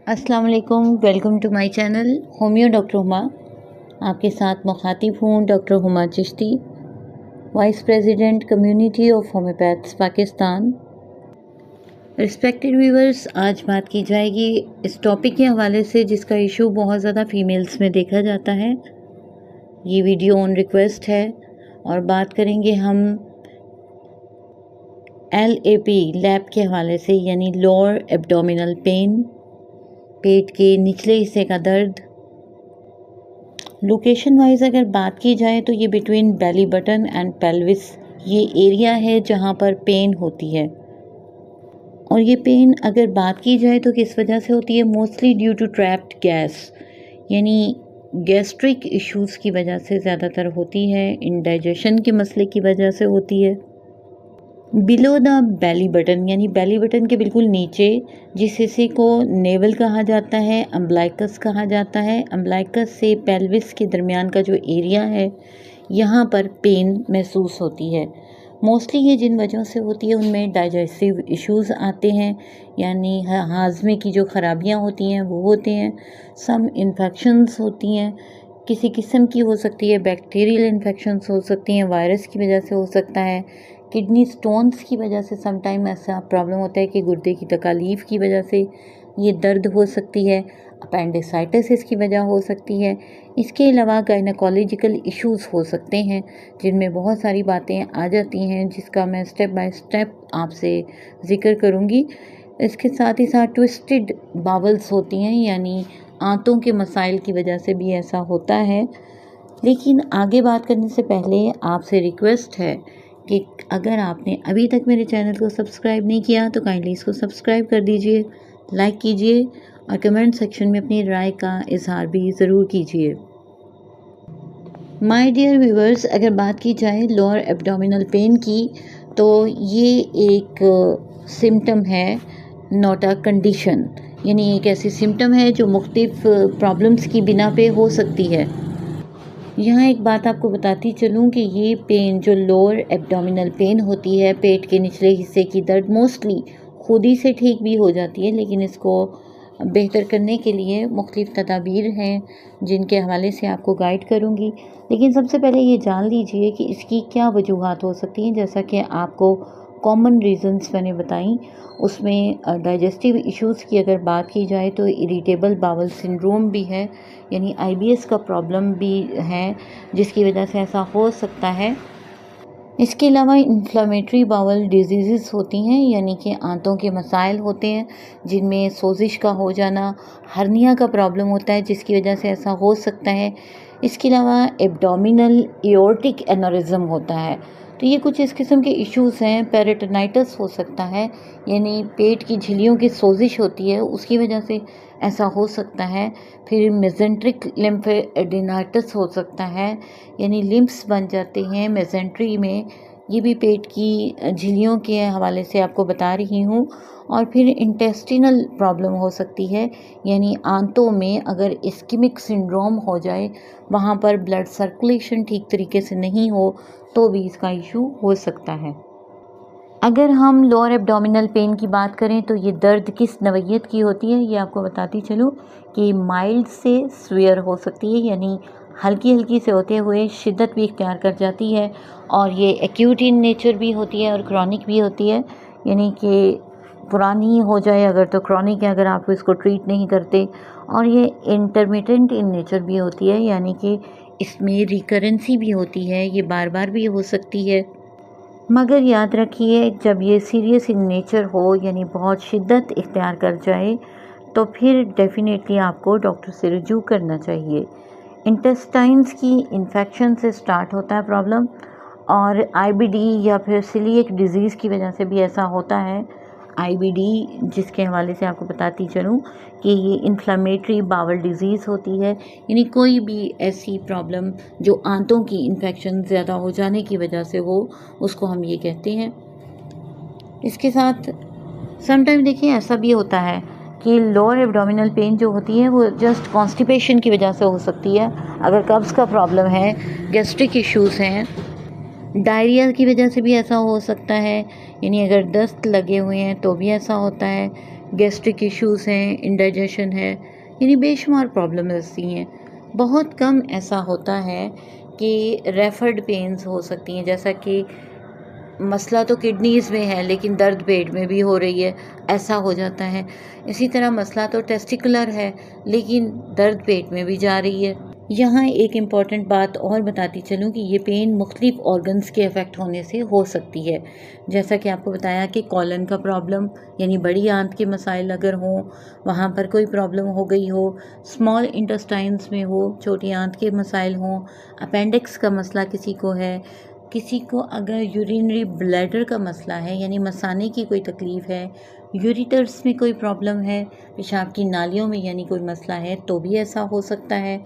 अस्सलाम वालेकुम, welcome to my channel homeo doctor Huma. आपके साथ मुखातिब हूँ doctor Huma Chishti, vice president community of homeopaths Pakistan. Respected viewers, आज बात की जाएगी इस टॉपिक के हवाले से जिसका इशू बहुत ज़्यादा फ़ीमेल्स में देखा जाता है। ये वीडियो ऑन रिक्वेस्ट है और बात करेंगे हम LAP लैप के हवाले से, यानी लोअर एब्डोमिनल पेन, पेट के निचले हिस्से का दर्द। लोकेशन वाइज अगर बात की जाए तो ये between belly button and pelvis ये एरिया है जहाँ पर पेन होती है। और ये पेन अगर बात की जाए तो किस वजह से होती है? Mostly due to trapped gas, यानी गैस्ट्रिक इश्यूज़ की वजह से ज़्यादातर होती है, इंडाइजेशन के मसले की वजह से होती है। बिलो द बेली बटन, यानी बेली बटन के बिल्कुल नीचे, जिस हिस्से को नेवल कहा जाता है, अम्बलाइकस कहा जाता है। अम्बलाइकस से पेल्विस के दरमियान का जो एरिया है, यहाँ पर पेन महसूस होती है। मोस्टली ये जिन वजहों से होती है उनमें डाइजेस्टिव इश्यूज़ आते हैं, यानी हाजमे की जो ख़राबियाँ होती हैं वो होते हैं। सम इन्फेक्शंस होती हैं, किसी किस्म की हो सकती है, बैक्टीरियल इन्फेक्शंस हो सकती हैं, वायरस की वजह से हो सकता है, किडनी स्टोन्स की वजह से समटाइम ऐसा प्रॉब्लम होता है कि गुर्दे की तकालीफ की वजह से ये दर्द हो सकती है, अपेंडिसाइटिस इसकी वजह हो सकती है। इसके अलावा गायनेकोलॉजिकल इश्यूज़ हो सकते हैं जिनमें बहुत सारी बातें आ जाती हैं जिसका मैं स्टेप बाय स्टेप आपसे ज़िक्र करूँगी। इसके साथ ही साथ ट्विस्टेड बावल्स होती हैं, यानी आंतों के मसाइल की वजह से भी ऐसा होता है। लेकिन आगे बात करने से पहले आपसे रिक्वेस्ट है कि अगर आपने अभी तक मेरे चैनल को सब्सक्राइब नहीं किया तो काइंडली इसको सब्सक्राइब कर दीजिए, लाइक कीजिए और कमेंट सेक्शन में अपनी राय का इजहार भी ज़रूर कीजिए। माय डियर व्यूअर्स, अगर बात की जाए लोअर एब्डोमिनल पेन की, तो ये एक सिम्टम है, नॉट अ कंडीशन, यानी एक ऐसी सिम्टम है जो मुख्तलिफ प्रॉब्लम्स की बिना पे हो सकती है। यहाँ एक बात आपको बताती चलूँ कि ये पेन जो लोअर एब्डोमिनल पेन होती है, पेट के निचले हिस्से की दर्द, मोस्टली खुद ही से ठीक भी हो जाती है, लेकिन इसको बेहतर करने के लिए मुख्तलिफ तदाबीर हैं जिनके हवाले से आपको गाइड करूँगी। लेकिन सबसे पहले ये जान लीजिए कि इसकी क्या वजूहात हो सकती हैं। जैसा कि आपको कॉमन रीज़न्स मैंने बताई, उसमें डाइजेस्टिव इश्यूज़ की अगर बात की जाए तो इरिटेबल बावल सिंड्रोम भी है, यानी IBS का प्रॉब्लम भी है जिसकी वजह से ऐसा हो सकता है। इसके अलावा इन्फ्लामेटरी बावल डिजीज़ होती हैं, यानी कि आंतों के मसाइल होते हैं जिनमें सोजिश का हो जाना, हर्निया का प्रॉब्लम होता है जिसकी वजह से ऐसा हो सकता है। इसके अलावा एब्डोमिनल एओर्टिक एनोरिज्म होता है। तो ये कुछ इस किस्म के इश्यूज़ हैं। पेरिटोनाइटिस हो सकता है, यानी पेट की झिल्लियों की सोजिश होती है, उसकी वजह से ऐसा हो सकता है। फिर मेसेंट्रिक लिम्फेडेनाइटिस हो सकता है, यानी लिम्फ्स बन जाते हैं मेसेंट्री में, ये भी पेट की झिल्लियों के हवाले से आपको बता रही हूँ। और फिर इंटेस्टिनल प्रॉब्लम हो सकती है, यानी आंतों में अगर इस्किमिक सिंड्रोम हो जाए, वहाँ पर ब्लड सर्कुलेशन ठीक तरीके से नहीं हो तो भी इसका इशू हो सकता है। अगर हम लोअर एब्डोमिनल पेन की बात करें तो ये दर्द किस नवैयत की होती है ये आपको बताती चलूँ कि माइल्ड से सीवियर हो सकती है, यानी हल्की हल्की से होते हुए शिद्दत भी इख्तियार कर जाती है। और ये एक्यूट इन नेचर भी होती है और क्रॉनिक भी होती है, यानी कि पुरानी हो जाए अगर तो क्रॉनिक है अगर आप इसको ट्रीट नहीं करते। और ये इंटरमिटेंट इन नेचर भी होती है, यानी कि इसमें रिकरेंसी भी होती है, ये बार बार भी हो सकती है। मगर याद रखिए, जब ये सीरियस इन नेचर हो, यानी बहुत शिद्दत इख्तियार कर जाए, तो फिर डेफिनेटली आपको डॉक्टर से रुजू करना चाहिए। इंटेस्टाइन्स की इन्फेक्शन से स्टार्ट होता है प्रॉब्लम, और IBD या फिर सीलिएक डिज़ीज़ की वजह से भी ऐसा होता है। IBD जिसके हवाले से आपको बताती चलूँ कि ये इन्फ्लामेटरी बावल डिज़ीज़ होती है, यानी कोई भी ऐसी प्रॉब्लम जो आंतों की इन्फेक्शन ज़्यादा हो जाने की वजह से हो, उसको हम ये कहते हैं। इसके साथ समटाइम देखिए ऐसा भी होता है कि लोअर एब्डोमिनल पेन जो होती है वो जस्ट कॉन्स्टिपेशन की वजह से हो सकती है। अगर कब्ज़ का प्रॉब्लम है, गैस्ट्रिक इश्यूज़ हैं, डायरिया की वजह से भी ऐसा हो सकता है, यानी अगर दस्त लगे हुए हैं तो भी ऐसा होता है। गैस्ट्रिक इश्यूज़ हैं, इंडाइजेशन है, यानी बेशुमार प्रॉब्लम ऐसी हैं। बहुत कम ऐसा होता है कि रेफर्ड पेन्स हो सकती हैं, जैसा कि मसला तो किडनीज़ में है लेकिन दर्द पेट में भी हो रही है, ऐसा हो जाता है। इसी तरह मसला तो टेस्टिकुलर है लेकिन दर्द पेट में भी जा रही है। यहाँ एक इम्पॉर्टेंट बात और बताती चलूँ कि ये पेन मुख्तलिफ ऑर्गन्स के अफेक्ट होने से हो सकती है। जैसा कि आपको बताया कि कॉलन का प्रॉब्लम यानी बड़ी आंत के मसाइल अगर हों, वहाँ पर कोई प्रॉब्लम हो गई हो, स्मॉल इंटेस्टाइन्स में हो, छोटी आंत के मसाइल हों, अपेंडिक्स का मसला किसी को है, किसी को अगर यूरिनरी ब्लैडर का मसला है यानी मसाने की कोई तकलीफ़ है, यूरिटर्स में कोई प्रॉब्लम है, पेशाब की नालियों में यानी कोई मसला है तो भी ऐसा हो सकता है,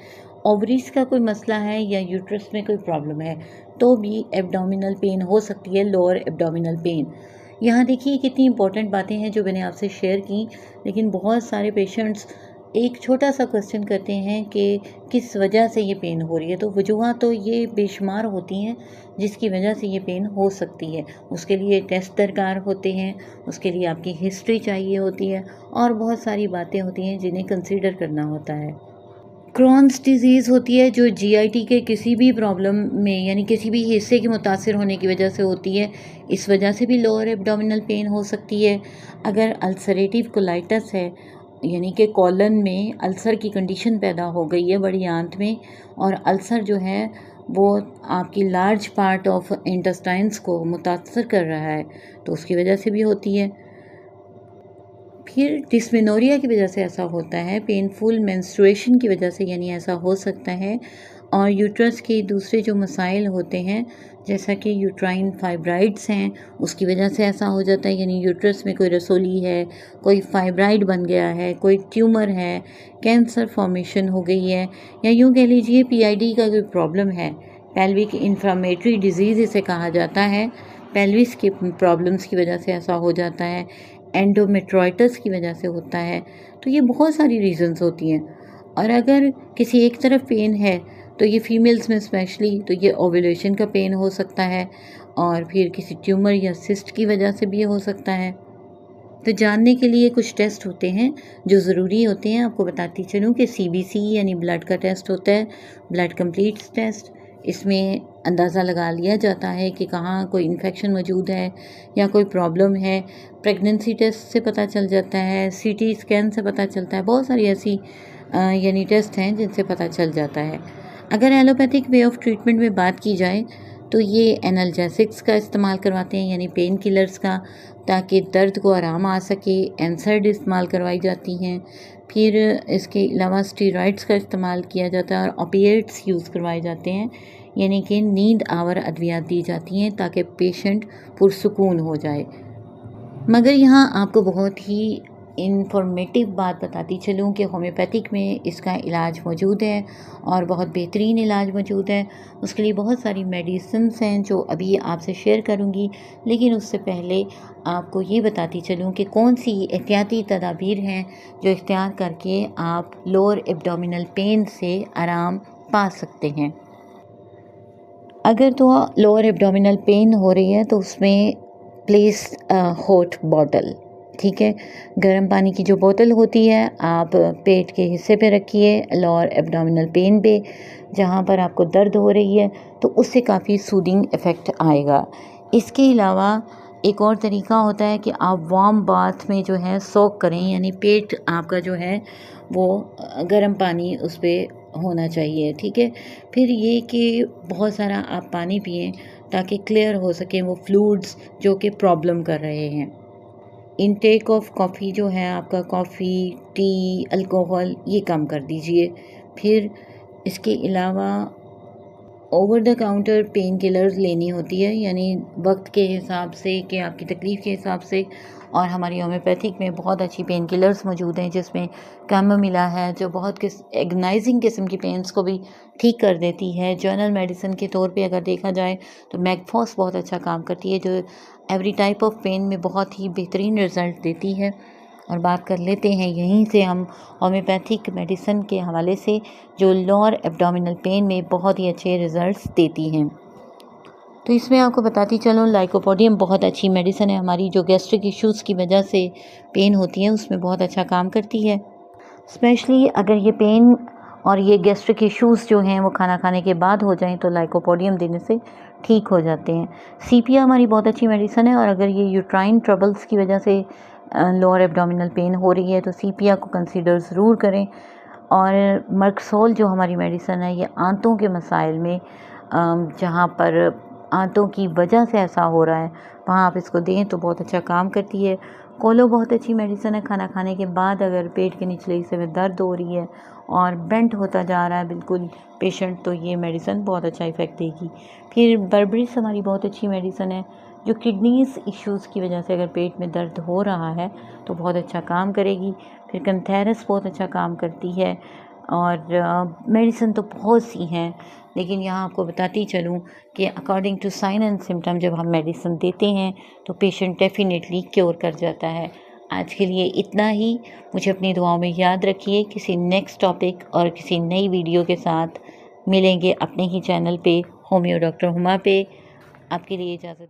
ओवरीज का कोई मसला है या यूट्रस में कोई प्रॉब्लम है तो भी एब्डोमिनल पेन हो सकती है, लोअर एब्डोमिनल पेन। यहाँ देखिए कितनी इंपॉर्टेंट बातें हैं जो मैंने आपसे शेयर की, लेकिन बहुत सारे पेशेंट्स एक छोटा सा क्वेश्चन करते हैं कि किस वजह से ये पेन हो रही है। तो वजूह तो ये बेशुमार होती हैं जिसकी वजह से ये पेन हो सकती है। उसके लिए टेस्ट दरकार होते हैं, उसके लिए आपकी हिस्ट्री चाहिए होती है और बहुत सारी बातें होती हैं जिन्हें कंसीडर करना होता है। क्रॉन्स डिज़ीज़ होती है जो जीआईटी के किसी भी प्रॉब्लम में यानी किसी भी हिस्से के मुतासिर होने की वजह से होती है। इस वजह से भी लोअर एब्डोमिनल पेन हो सकती है। अगर अल्सरेटिव कोलाइटिस है यानी कि कॉलन में अल्सर की कंडीशन पैदा हो गई है बड़ी आंत में, और अल्सर जो है वो आपकी लार्ज पार्ट ऑफ इंटेस्टाइन्स को मुतासर कर रहा है तो उसकी वजह से भी होती है। फिर डिस्मेनोरिया की वजह से ऐसा होता है, पेनफुल मेंस्ट्रुएशन की वजह से यानी ऐसा हो सकता है, और यूट्रस के दूसरे जो मसाइल होते हैं जैसा कि यूट्राइन फाइब्राइड्स हैं उसकी वजह से ऐसा हो जाता है, यानी यूट्रस में कोई रसोली है, कोई फाइब्राइड बन गया है, कोई ट्यूमर है, कैंसर फॉर्मेशन हो गई है, या यूँ कह लीजिए पीआईडी का कोई प्रॉब्लम है, पेल्विक इन्फ्लामेटरी डिजीज़ इसे कहा जाता है, पेल्विस के प्रॉब्लम्स की वजह से ऐसा हो जाता है, एंडोमेट्रोइटिस की वजह से होता है। तो ये बहुत सारी रीज़न्स होती हैं, और अगर किसी एक तरफ पेन है तो ये फीमेल्स में स्पेशली तो ये ओव्यूलेशन का पेन हो सकता है, और फिर किसी ट्यूमर या सिस्ट की वजह से भी हो सकता है। तो जानने के लिए कुछ टेस्ट होते हैं जो ज़रूरी होते हैं। आपको बताती चलूँ कि सीबीसी यानी ब्लड का टेस्ट होता है, ब्लड कंप्लीट्स टेस्ट। इसमें अंदाज़ा लगा लिया जाता है कि कहाँ कोई इन्फेक्शन मौजूद है या कोई प्रॉब्लम है। प्रेगनेंसी टेस्ट से पता चल जाता है, सीटी स्कैन से पता चलता है, बहुत सारी ऐसी यानी टेस्ट हैं जिनसे पता चल जाता है। अगर एलोपैथिक वे ऑफ ट्रीटमेंट में बात की जाए तो ये एनाल्जेसिक्स का इस्तेमाल करवाते हैं यानी पेन किलर्स का, ताकि दर्द को आराम आ सके। एनसर्ड इस्तेमाल करवाई जाती हैं। फिर इसके अलावा स्टीरॉइड्स का इस्तेमाल किया जाता है और ओपिएट्स यूज़ करवाए जाते हैं, यानी कि नींद आवर अद्वियात दी जाती हैं ताकि पेशेंट पुरसुकून हो जाए। मगर यहाँ आपको बहुत ही इंफॉर्मेटिव बात बताती चलूँ कि होम्योपैथिक में इसका इलाज मौजूद है और बहुत बेहतरीन इलाज मौजूद है। उसके लिए बहुत सारी मेडिसिन्स हैं जो अभी आपसे शेयर करूँगी, लेकिन उससे पहले आपको ये बताती चलूँ कि कौन सी एहतियाती तदाबीर हैं जो इख्तियार करके आप लोअर एब्डोमिनल पेन से आराम पा सकते हैं। अगर तो लोअर एब्डोमिनल पेन हो रही है तो उसमें प्लेस हॉट बॉटल, ठीक है, गर्म पानी की जो बोतल होती है आप पेट के हिस्से पे रखिए, लोअर एब्डोमिनल पेन पे जहाँ पर आपको दर्द हो रही है, तो उससे काफ़ी सूदिंग इफ़ेक्ट आएगा। इसके अलावा एक और तरीका होता है कि आप वार्म बाथ में जो है सोक करें, यानी पेट आपका जो है वो गर्म पानी उस पर होना चाहिए, ठीक है। फिर ये कि बहुत सारा आप पानी पिएं ताकि क्लियर हो सकें वो फ्लूइड्स जो कि प्रॉब्लम कर रहे हैं। इनटेक ऑफ कॉफ़ी जो है आपका, कॉफ़ी, टी, अल्कोहल, ये कम कर दीजिए। फिर इसके अलावा over the counter pain killers लेनी होती है, यानी वक्त के हिसाब से कि आपकी तकलीफ़ के हिसाब से। और हमारी होम्योपैथिक में बहुत अच्छी पेन किलर्स मौजूद हैं जिसमें कैमोमिला है जो बहुत एगनाइजिंग किस्म की पेन्स को भी ठीक कर देती है। जर्नल मेडिसिन के तौर पे अगर देखा जाए तो मैगफॉस बहुत अच्छा काम करती है जो एवरी टाइप ऑफ पेन में बहुत ही बेहतरीन रिज़ल्ट देती है। और बात कर लेते हैं यहीं से हम होम्योपैथिक मेडिसिन के हवाले से जो लोअर एब्डोमिनल पेन में बहुत ही अच्छे रिज़ल्ट्स देती हैं। तो इसमें आपको बताती चलूँ, लाइकोपोडियम बहुत अच्छी मेडिसिन है हमारी, जो गैस्ट्रिक इश्यूज़ की वजह से पेन होती है उसमें बहुत अच्छा काम करती है। स्पेशली अगर ये पेन और ये गैस्ट्रिक इश्यूज़ जो हैं वो खाना खाने के बाद हो जाएं तो लाइकोपोडियम देने से ठीक हो जाते हैं। सीपिया हमारी बहुत अच्छी मेडिसिन है, और अगर ये यूट्राइन ट्रबल्स की वजह से लोअर एब्डोमिनल पेन हो रही है तो सीपिया को कंसीडर ज़रूर करें। और मर्कसोल जो हमारी मेडिसिन है, ये आंतों के मसाइल में जहाँ पर आंतों की वजह से ऐसा हो रहा है वहाँ आप इसको दें तो बहुत अच्छा काम करती है। कोलो बहुत अच्छी मेडिसिन है, खाना खाने के बाद अगर पेट के निचले हिस्से में दर्द हो रही है और बेंट होता जा रहा है बिल्कुल पेशेंट, तो ये मेडिसिन बहुत अच्छा इफ़ेक्ट देगी। फिर बर्बरिस हमारी बहुत अच्छी मेडिसिन है, जो किडनीज़ इश्यूज़ की वजह से अगर पेट में दर्द हो रहा है तो बहुत अच्छा काम करेगी। फिर कंथेरस बहुत अच्छा काम करती है। और मेडिसिन तो बहुत सी हैं, लेकिन यहाँ आपको बताती चलूँ कि according to sign and symptom जब हम मेडिसिन देते हैं तो पेशेंट डेफिनेटली क्योर कर जाता है। आज के लिए इतना ही। मुझे अपनी दुआओं में याद रखिए। किसी नेक्स्ट टॉपिक और किसी नई वीडियो के साथ मिलेंगे अपने ही चैनल पे, होम्यो डॉक्टर हुमा पे। आपके लिए इजाज़त।